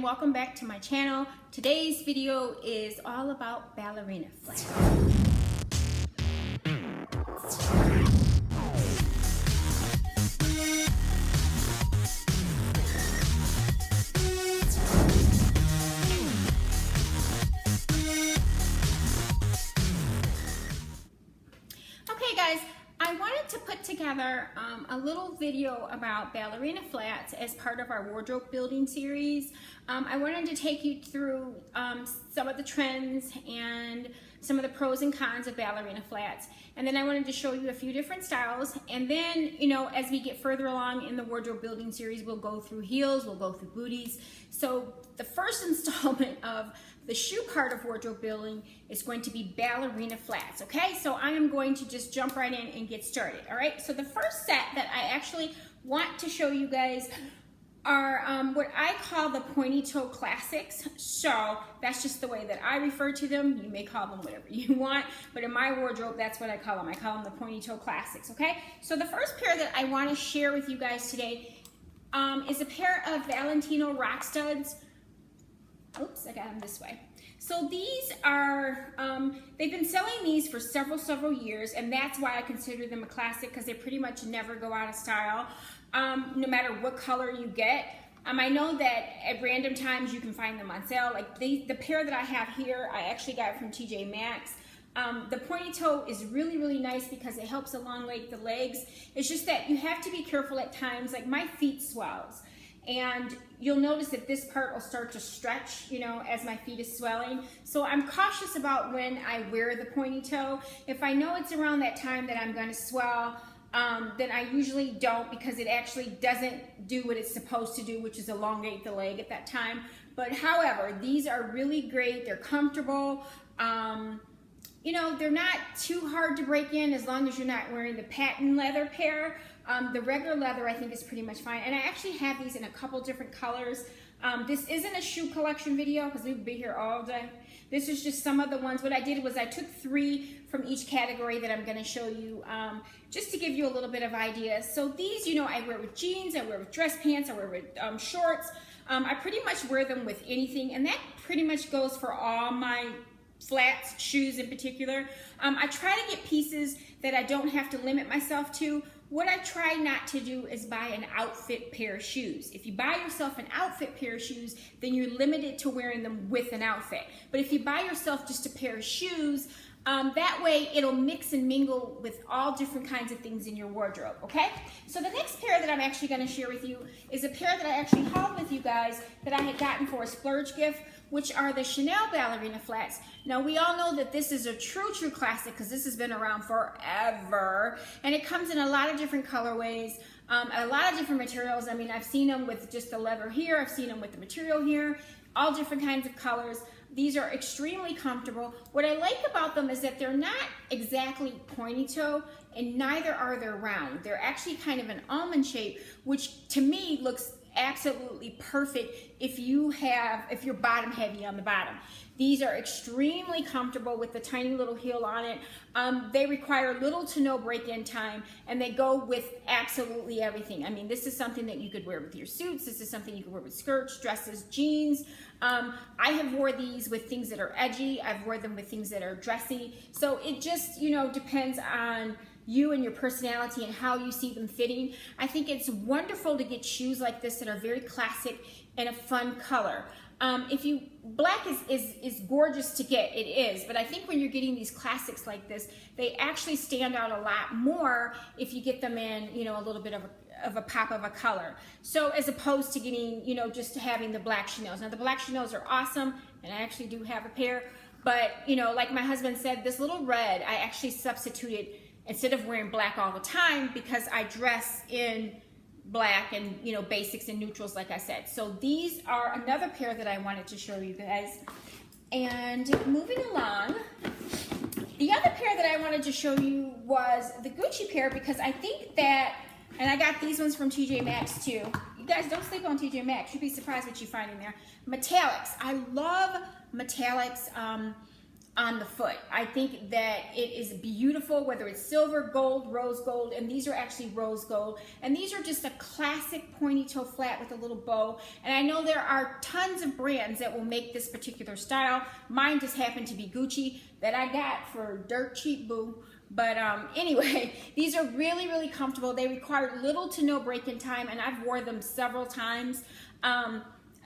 welcome back to my channel. Today's video is all about ballerina flats. Okay guys, I wanted to put together a little video about ballerina flats as part of our wardrobe building series. I wanted to take you through some of the trends and some of the pros and cons of ballerina flats. And then I wanted to show you a few different styles. And then, you know, as we get further along in the wardrobe building series, we'll go through heels, we'll go through booties. So the first installment of the shoe part of wardrobe building is going to be ballerina flats, okay? So I am going to just jump right in and get started, all right? So the first set that I actually want to show you guys are what I call the pointy toe classics. So that's just the way that I refer to them. You may call them whatever you want, but in my wardrobe, that's what I call them. I call them the pointy toe classics, okay? So the first pair that I want to share with you guys today is a pair of Valentino rock studs. Oops, I got them this way. So these are, they've been selling these for several years, and that's why I consider them a classic, because they pretty much never go out of style, no matter what color you get. I know that at random times you can find them on sale. Like the pair that I have here, I actually got from TJ Maxx. The pointy toe is really nice because it helps elongate the legs. It's just that you have to be careful at times, like my feet swells. And you'll notice that this part will start to stretch, you know, as my feet is swelling. So I'm cautious about when I wear the pointy toe. If I know it's around that time that I'm going to swell, then I usually don't, because it actually doesn't do what it's supposed to do, which is elongate the leg at that time. But however, these are really great. They're comfortable. You know, they're not too hard to break in as long as you're not wearing the patent leather pair. The regular leather I think is pretty much fine. And I actually have these in a couple different colors. This isn't a shoe collection video because we would be here all day. This is just some of the ones. What I did was I took 3 from each category that I'm going to show you, just to give you a little bit of idea. So these, you know, I wear with jeans, I wear with dress pants, I wear with shorts. I pretty much wear them with anything, and that pretty much goes for all my flats, shoes in particular. I try to get pieces that I don't have to limit myself to. What I try not to do is buy an outfit pair of shoes. If you buy yourself an outfit pair of shoes, then you're limited to wearing them with an outfit. But if you buy yourself just a pair of shoes, that way it'll mix and mingle with all different kinds of things in your wardrobe, okay? So the next pair that I'm actually gonna share with you is a pair that I actually hauled with you guys that I had gotten for a splurge gift, which are the Chanel ballerina flats. Now we all know that this is a true classic because this has been around forever, and it comes in a lot of different colorways, a lot of different materials. I mean, I've seen them with just the leather here, I've seen them with the material here, all different kinds of colors. These are extremely comfortable. What I like about them is that they're not exactly pointy toe, and neither are they round. They're actually kind of an almond shape, which to me looks absolutely perfect if you're bottom heavy on the bottom. These are extremely comfortable with the tiny little heel on it. They require little to no break-in time, and they go with absolutely everything. I mean, this is something that you could wear with your suits. This is something you could wear with skirts, dresses, jeans. I have wore these with things that are edgy. I've worn them with things that are dressy. So it just, you know, depends on you and your personality and how you see them fitting. I think it's wonderful to get shoes like this that are very classic and a fun color. Black is gorgeous to get, it is, but I think when you're getting these classics like this, they actually stand out a lot more if you get them in, you know, a little bit of a pop of a color. So as opposed to getting, you know, just having the black Chanels. Now the black Chanels are awesome, and I actually do have a pair, but you know, like my husband said, this little red, I actually substituted instead of wearing black all the time because I dress in black and, you know, basics and neutrals, like I said. So these are another pair that I wanted to show you guys. And moving along, the other pair that I wanted to show you was the Gucci pair, because I think that, and I got these ones from TJ Maxx too. You guys don't sleep on TJ Maxx. You'd be surprised what you find in there. Metallics. I love metallics. on the foot. I think that it is beautiful, whether it's silver, gold, rose gold, and these are actually rose gold. And these are just a classic pointy toe flat with a little bow. And I know there are tons of brands that will make this particular style. Mine just happened to be Gucci that I got for dirt cheap, boo. But anyway, these are really, really comfortable. They require little to no break-in time, and I've worn them several times.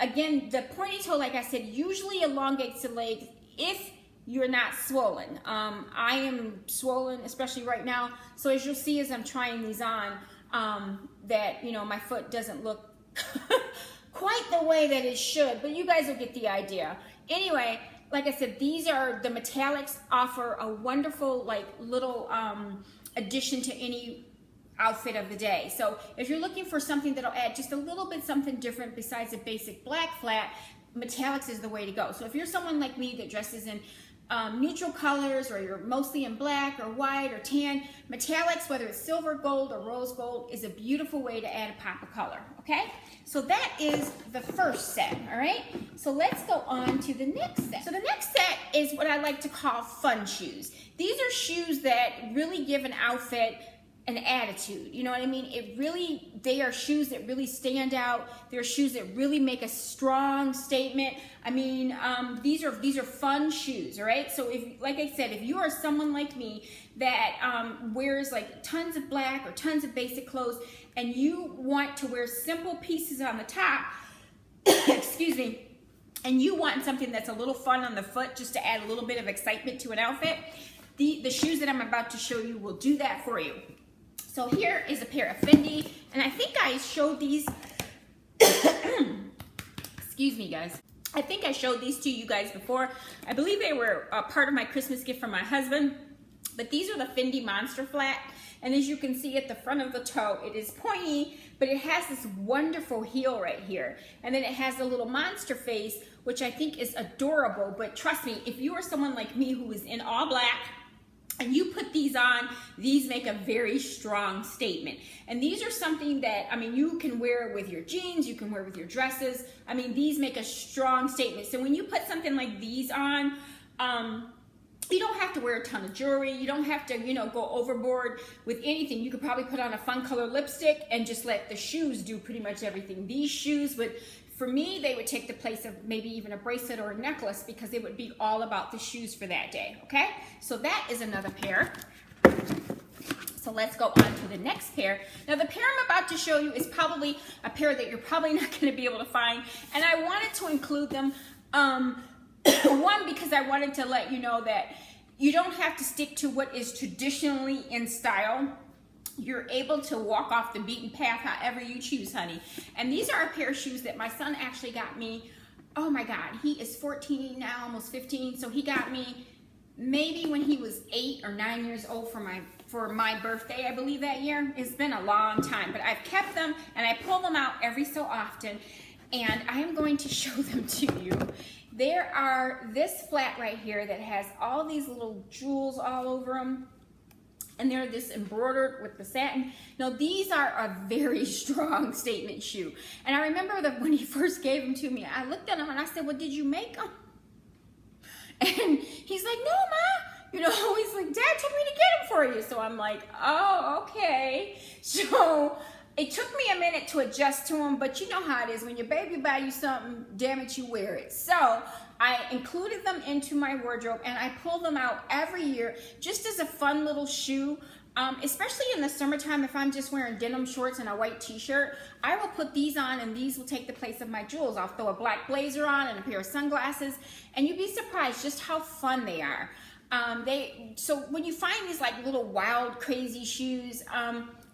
Again, the pointy toe, like I said, usually elongates the legs if you're not swollen. I am swollen, especially right now. So as you'll see as I'm trying these on, that, you know, my foot doesn't look quite the way that it should, but you guys will get the idea. Anyway, like I said, these are, the metallics offer a wonderful, like, little addition to any outfit of the day. So if you're looking for something that'll add just a little bit something different besides a basic black flat, metallics is the way to go. So if you're someone like me that dresses in neutral colors, or you're mostly in black or white or tan, metallics, whether it's silver, gold, or rose gold, is a beautiful way to add a pop of color, okay? So that is the first set, all right? So let's go on to the next set. So the next set is what I like to call fun shoes. These are shoes that really give an outfit an attitude, you know what I mean? They are shoes that really stand out. They're shoes that really make a strong statement. I mean, these are fun shoes, all right? So if, like I said, if you are someone like me that wears like tons of black or tons of basic clothes, and you want to wear simple pieces on the top, excuse me, and you want something that's a little fun on the foot just to add a little bit of excitement to an outfit, the shoes that I'm about to show you will do that for you. So here is a pair of Fendi, and I think I showed these, excuse me guys, I think I showed these to you guys before. I believe they were a part of my Christmas gift from my husband, but these are the Fendi Monster Flat, and as you can see at the front of the toe, it is pointy, but it has this wonderful heel right here, and then it has a little monster face, which I think is adorable. But trust me, if you are someone like me who is in all black, and you put these on, these make a very strong statement. And these are something that, I mean, you can wear with your jeans, you can wear with your dresses. I mean, these make a strong statement. So when you put something like these on, you don't have to wear a ton of jewelry. You don't have to, you know, go overboard with anything. You could probably put on a fun color lipstick and just let the shoes do pretty much everything. These shoes would, for me, they would take the place of maybe even a bracelet or a necklace, because it would be all about the shoes for that day, okay? So that is another pair. So let's go on to the next pair. Now the pair I'm about to show you is probably a pair that you're probably not gonna be able to find, and I wanted to include them, one, because I wanted to let you know that you don't have to stick to what is traditionally in style. You're able to walk off the beaten path however you choose, honey. And these are a pair of shoes that my son actually got me. Oh my God, he is 14 now, almost 15. So he got me maybe when he was 8 or 9 years old for my birthday, I believe, that year. It's been a long time, but I've kept them and I pull them out every so often, and I am going to show them to you. There are this flat right here that has all these little jewels all over them. And they're this embroidered with the satin. Now these are a very strong statement shoe. And I remember that when he first gave them to me, I looked at them and I said, well, did you make them? And he's like, no, Ma. You know, he's like, Dad told me to get them for you. So I'm like, oh, okay. So it took me a minute to adjust to them, but you know how it is. When your baby buy you something, damn it, you wear it. So I included them into my wardrobe, and I pull them out every year just as a fun little shoe. Especially in the summertime, if I'm just wearing denim shorts and a white t-shirt, I will put these on, and these will take the place of my jewels. I'll throw a black blazer on and a pair of sunglasses, and you'd be surprised just how fun they are. So when you find these like little wild, crazy shoes,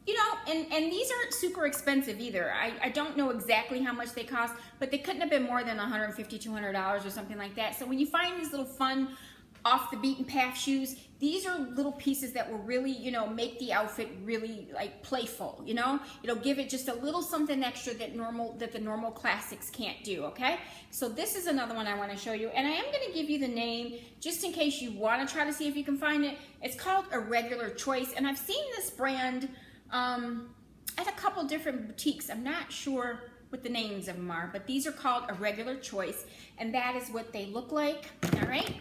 you know, and these aren't super expensive either. I don't know exactly how much they cost, but they couldn't have been more than $150, $200 or something like that. So when you find these little fun, off the beaten path shoes, these are little pieces that will really, you know, make the outfit really like playful, you know? It'll give it just a little something extra that the normal classics can't do, okay? So this is another one I want to show you, and I am going to give you the name just in case you want to try to see if you can find it. It's called Irregular Choice, and I've seen this brand at a couple different boutiques. I'm not sure what the names of them are, but these are called Irregular Choice, and that is what they look like. All right,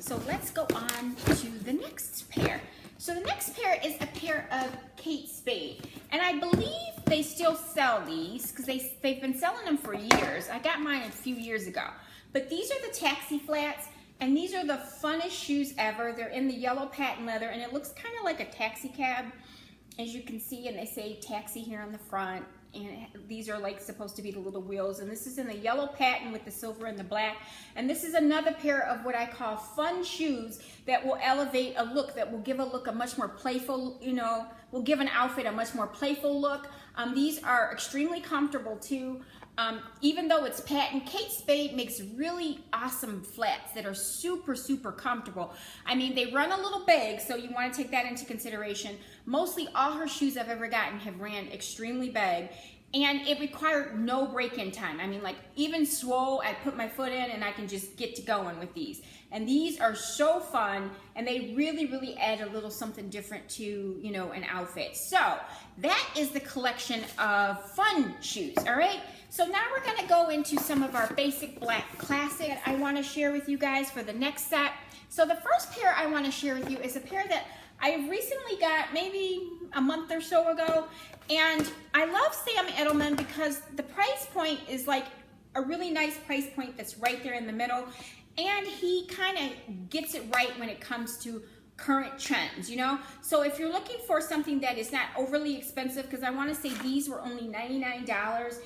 So let's go on to the next pair. So the next pair is a pair of Kate Spade. And I believe they still sell these because they've been selling them for years. I got mine a few years ago. But these are the taxi flats, and these are the funnest shoes ever. They're in the yellow patent leather, and it looks kind of like a taxi cab, as you can see, and they say taxi here on the front. And these are like supposed to be the little wheels, and this is in the yellow patent with the silver and the black. And this is another pair of what I call fun shoes that will elevate a look, that will give a look a much more playful, will give an outfit a much more playful look. These are extremely comfortable too. Even though it's patent, Kate Spade makes really awesome flats that are super, super comfortable. I mean, they run a little big, so you want to take that into consideration. Mostly all her shoes I've ever gotten have ran extremely big, and it required no break-in time. I mean, like even swole, I put my foot in and I can just get to going with these. And these are so fun, and they really, really add a little something different to, an outfit. So that is the collection of fun shoes, all right? So now we're gonna go into some of our basic black classic I wanna share with you guys for the next set. So the first pair I wanna share with you is a pair that I recently got maybe a month or so ago. And I love Sam Edelman because the price point is like a really nice price point that's right there in the middle. And he kind of gets it right when it comes to current trends, So if you're looking for something that is not overly expensive, because I want to say these were only $99,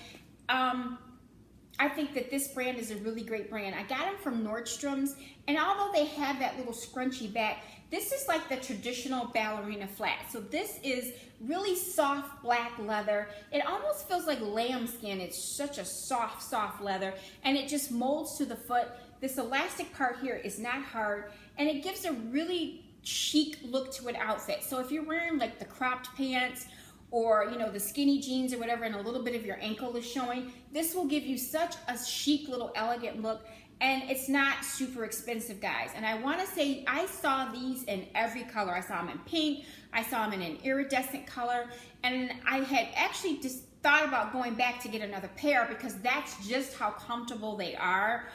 I think that this brand is a really great brand. I got them from Nordstrom's, and although they have that little scrunchy back, this is like the traditional ballerina flat. So this is really soft black leather. It almost feels like lambskin. It's such a soft, soft leather, and it just molds to the foot. This elastic part here is not hard, and it gives a really chic look to an outfit. So if you're wearing like the cropped pants, or the skinny jeans or whatever, and a little bit of your ankle is showing, this will give you such a chic little elegant look, and it's not super expensive, guys. And I wanna say, I saw these in every color. I saw them in pink, I saw them in an iridescent color, and I had actually just thought about going back to get another pair because that's just how comfortable they are.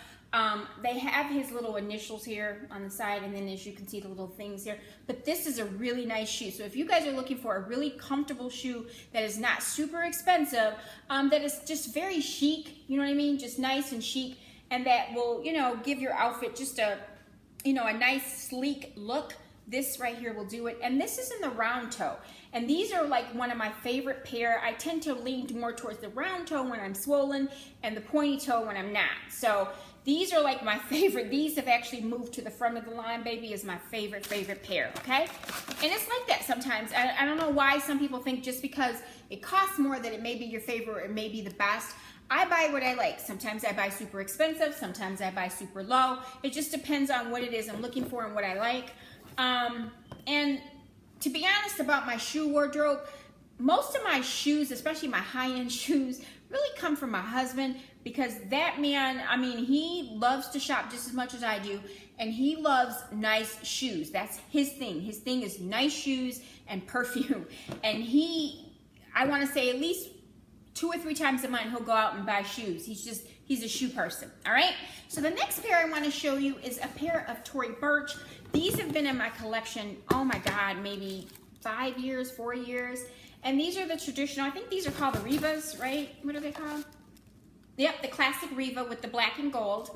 They have his little initials here on the side, and then as you can see the little things here, but this is a really nice shoe. So if you guys are looking for a really comfortable shoe that is not super expensive, that is just very chic, you know what I mean, just nice and chic, and that will give your outfit just a a nice sleek look, this right here will do it. And this is in the round toe, and these are like one of my favorite pair. I tend to lean more towards the round toe when I'm swollen and the pointy toe when I'm not. So these are like my favorite. These have actually moved to the front of the line, baby, is my favorite pair, okay? And it's like that sometimes. I don't know why some people think just because it costs more that it may be your favorite or it may be the best. I buy what I like. Sometimes I buy super expensive, sometimes I buy super low. It just depends on what it is I'm looking for and what I like. And to be honest about my shoe wardrobe, most of my shoes, especially my high-end shoes, really come from my husband, because that man, I mean, he loves to shop just as much as I do, and he loves nice shoes. That's his thing. His thing is nice shoes and perfume. And I want to say at least 2 or 3 times a month he'll go out and buy shoes. He's a shoe person, all right? So the next pair I want to show you is a pair of Tory Burch. These have been in my collection, oh my God, maybe 5 years, 4 years. And these are the traditional, I think these are called the Revas, right? What are they called? Yep, the classic Reva with the black and gold.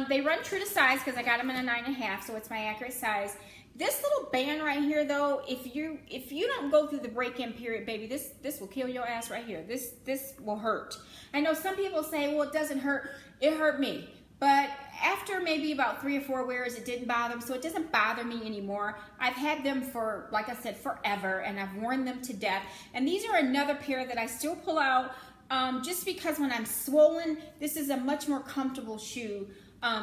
They run true to size because I got them in a 9.5, so it's my accurate size. This little band right here, though, if you don't go through the break-in period, baby, this will kill your ass right here. This will hurt. I know some people say, well, it doesn't hurt. It hurt me. But after maybe about 3 or 4 wears, it didn't bother them, so it doesn't bother me anymore. I've had them for, like I said, forever, and I've worn them to death. And these are another pair that I still pull out just because when I'm swollen, this is a much more comfortable shoe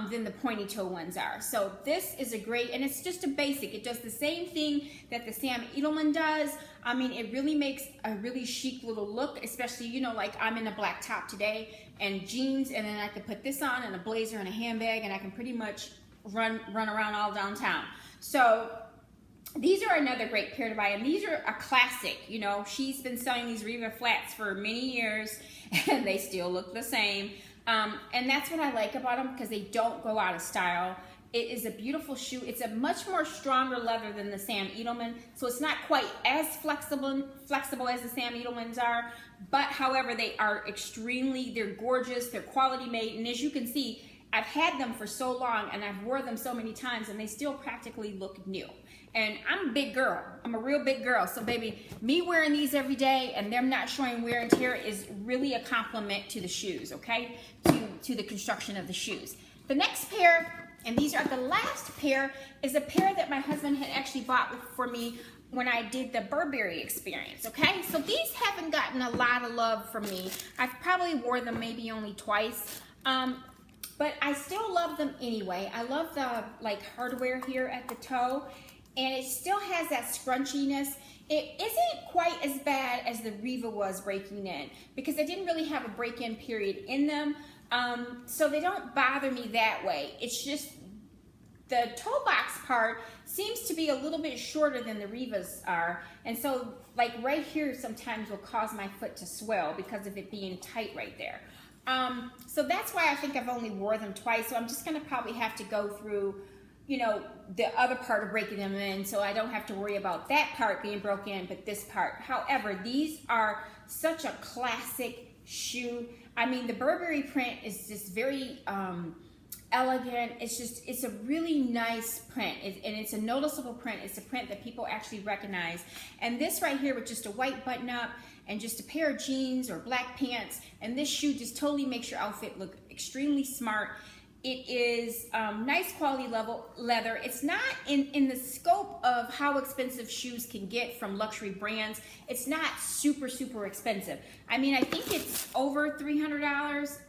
than the pointy toe ones are. So this is a great, and it's just a basic. It does the same thing that the Sam Edelman does. I mean, it really makes a really chic little look, especially, like I'm in a black top today and jeans, and then I can put this on and a blazer and a handbag, and I can pretty much run around all downtown. So these are another great pair to buy, and these are a classic. She's been selling these Reva flats for many years, and they still look the same. And that's what I like about them, because they don't go out of style. It is a beautiful shoe. It's a much more stronger leather than the Sam Edelman, so it's not quite as flexible as the Sam Edelmans are, but however, they are they're gorgeous, they're quality made, and as you can see, I've had them for so long and I've wore them so many times and they still practically look new. And I'm a big girl. I'm a real big girl. So baby, me wearing these every day and them not showing wear and tear is really a compliment to the shoes, okay? To the construction of the shoes. The next pair, and these are the last pair, is a pair that my husband had actually bought for me when I did the Burberry experience, okay? So these haven't gotten a lot of love from me. I've probably wore them maybe only twice. But I still love them anyway. I love the like hardware here at the toe, and it still has that scrunchiness. It isn't quite as bad as the Riva was breaking in because I didn't really have a break-in period in them, so they don't bother me that way. It's just the toe box part seems to be a little bit shorter than the Rivas are, and so like right here sometimes will cause my foot to swell because of it being tight right there. So that's why I think I've only wore them twice. So I'm just going to probably have to go through, you know, the other part of breaking them in. So I don't have to worry about that part being broken, but this part. However, these are such a classic shoe. I mean, the Burberry print is just very, elegant. It's a really nice print, and it's a noticeable print. It's a print that people actually recognize. And this right here with just a white button up and just a pair of jeans or black pants, and this shoe just totally makes your outfit look extremely smart. It is nice quality leather. It's not in the scope of how expensive shoes can get from luxury brands. It's not super expensive. I mean, I think it's over $300,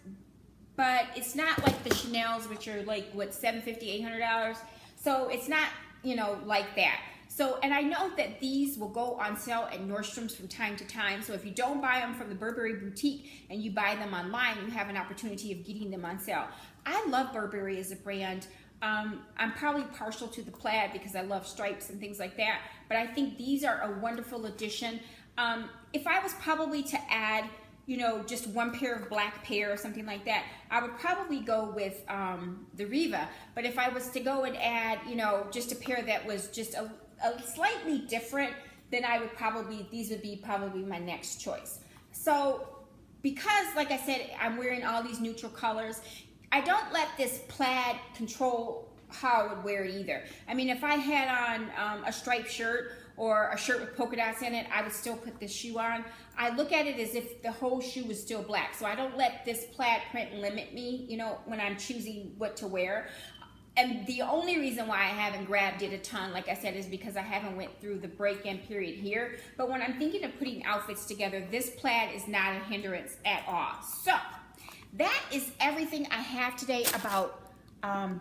but it's not like the Chanels, which are like what, $750, $800. So it's not, you know, like that. So, and I know that these will go on sale at Nordstrom's from time to time. So if you don't buy them from the Burberry boutique and you buy them online, you have an opportunity of getting them on sale. I love Burberry as a brand. I'm probably partial to the plaid because I love stripes and things like that, but I think these are a wonderful addition. If I was probably to add, you know, just one pair of black pair or something like that, I would probably go with the Riva. But if I was to go and add, you know, just a pair that was just a slightly different, then I would probably, these would be probably my next choice. So because, like I said, I'm wearing all these neutral colors, I don't let this plaid control how I would wear it either. I mean, if I had on a striped shirt or a shirt with polka dots in it, I would still put this shoe on. I look at it as if the whole shoe was still black. So I don't let this plaid print limit me, you know, when I'm choosing what to wear. And the only reason why I haven't grabbed it a ton, like I said, is because I haven't went through the break-in period here. But when I'm thinking of putting outfits together, this plaid is not a hindrance at all. So that is everything I have today about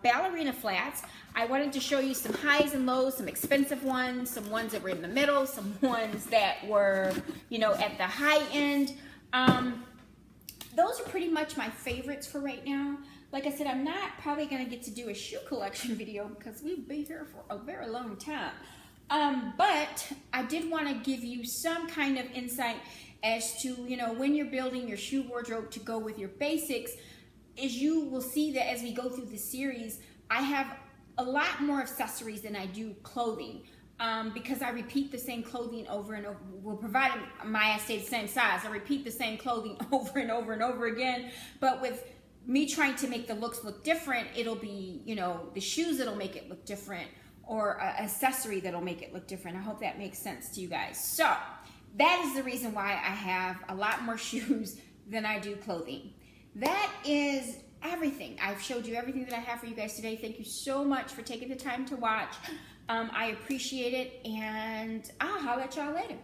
ballerina flats. I wanted to show you some highs and lows, some expensive ones, some ones that were in the middle, some ones that were, you know, at the high end. Those are pretty much my favorites for right now. Like I said, I'm not probably going to get to do a shoe collection video because we've been here for a very long time. But I did want to give you some kind of insight as to, you know, when you're building your shoe wardrobe to go with your basics, is you will see that as we go through the series, I have a lot more accessories than I do clothing. Because I repeat the same clothing over and over. Well, provided my ass stays the same size, I repeat the same clothing over and over and over again. But with me trying to make the looks look different, it'll be, you know, the shoes that'll make it look different, or an accessory that'll make it look different. I hope that makes sense to you guys. So that is the reason why I have a lot more shoes than I do clothing. That is everything. I've showed you everything that I have for you guys today. Thank you so much for taking the time to watch. I appreciate it, and I'll holler at y'all later.